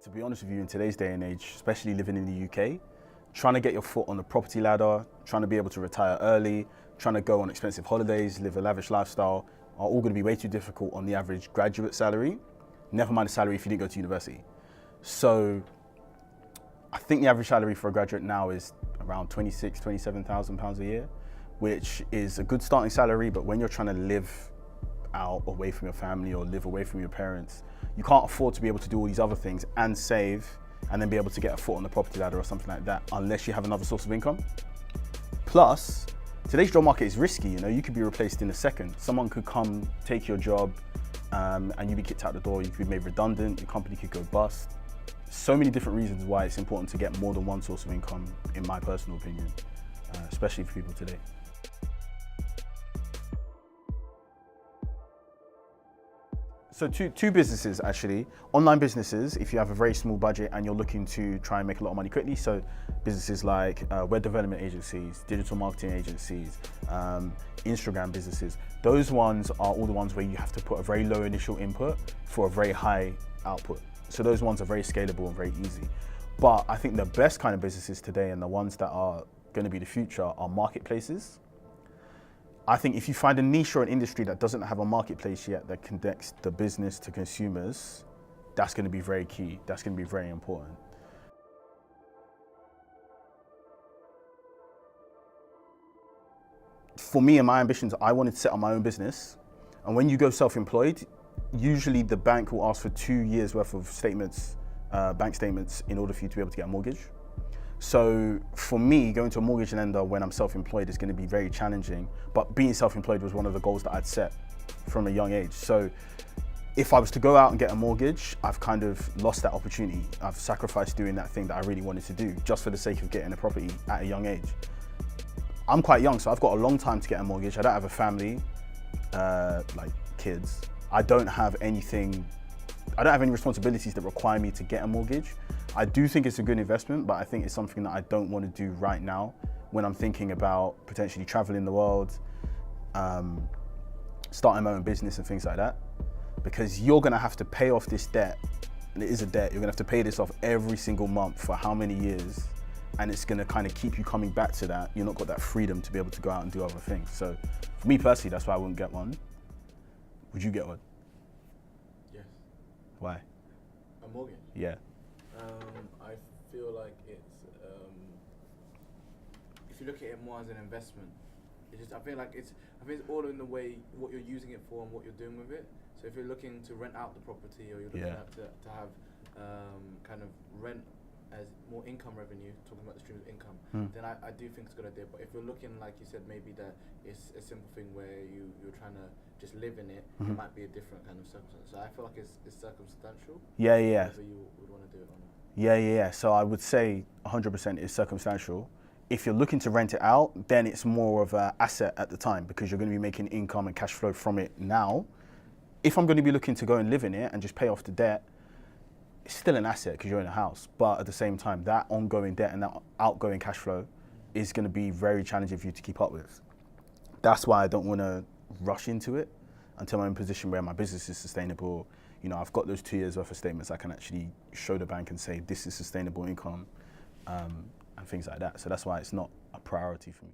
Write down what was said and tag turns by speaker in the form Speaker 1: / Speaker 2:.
Speaker 1: To be honest with you, in today's day and age, especially living in the UK, trying to get your foot on the property ladder, trying to be able to retire early, trying to go on expensive holidays, live a lavish lifestyle, are all going to be way too difficult on the average graduate salary, never mind the salary if you didn't go to university. So I think the average salary for a graduate now is around £27,000 a year, which is a good starting salary, but when you're trying to live out away from your family or live away from your parents, you can't afford to be able to do all these other things and save and then be able to get a foot on the property ladder or something like that unless you have another source of income. Plus, today's job market is risky. You could be replaced in a second. Someone could come take your job and you'd be kicked out the door. You could be made redundant, your company could go bust. So many different reasons why it's important to get more than one source of income, in my personal opinion, especially for people today. So two businesses actually. Online businesses, if you have a very small budget and you're looking to try and make a lot of money quickly. So businesses like web development agencies, digital marketing agencies, Instagram businesses. Those ones are all the ones where you have to put a very low initial input for a very high output. So those ones are very scalable and very easy. But I think the best kind of businesses today and the ones that are going to be the future are marketplaces. I think if you find a niche or an industry that doesn't have a marketplace yet that connects the business to consumers, that's going to be very key. That's going to be very important. For me and my ambitions, I wanted to set up my own business. And when you go self-employed, usually the bank will ask for 2 years worth of statements, bank statements, in order for you to be able to get a mortgage. So for me, going to a mortgage lender when I'm self-employed is going to be very challenging, but being self-employed was one of the goals that I'd set from a young age. So if I was to go out and get a mortgage, I've kind of lost that opportunity. I've sacrificed doing that thing that I really wanted to do just for the sake of getting a property at a young age. I'm quite young, so I've got a long time to get a mortgage. I don't have a family, like kids. I don't have any responsibilities that require me to get a mortgage. I do think it's a good investment, but I think it's something that I don't want to do right now when I'm thinking about potentially traveling the world, starting my own business and things like that. Because you're going to have to pay off this debt, and it is a debt. You're going to have to pay this off every single month for how many years, and it's going to kind of keep you coming back to that. You're not got that freedom to be able to go out and do other things. So for me personally, that's why I wouldn't get one. Would you get one?
Speaker 2: Yes.
Speaker 1: Why?
Speaker 2: A mortgage?
Speaker 1: Yeah.
Speaker 2: I feel like it's, if you look at it more as an investment, I feel like it's all in the way what you're using it for and what you're doing with it. So if you're looking to rent out the property, or you're looking to have kind of rent as more income revenue, talking about the stream of income, then I do think it's a good idea. But if you're looking, like you said, maybe that it's a simple thing where you're trying to just live in it, it might be a different kind of circumstance. So I feel like it's circumstantial.
Speaker 1: Yeah.
Speaker 2: Whether you would want to do it or not.
Speaker 1: Yeah. So I would say 100% is circumstantial. If you're looking to rent it out, then it's more of an asset at the time because you're going to be making income and cash flow from it now. If I'm going to be looking to go and live in it and just pay off the debt, it's still an asset because you're in a house. But at the same time, that ongoing debt and that outgoing cash flow is going to be very challenging for you to keep up with. That's why I don't want to rush into it until I'm in a position where my business is sustainable. I've got those 2 years worth of statements I can actually show the bank and say this is sustainable income and things like that. So that's why it's not a priority for me.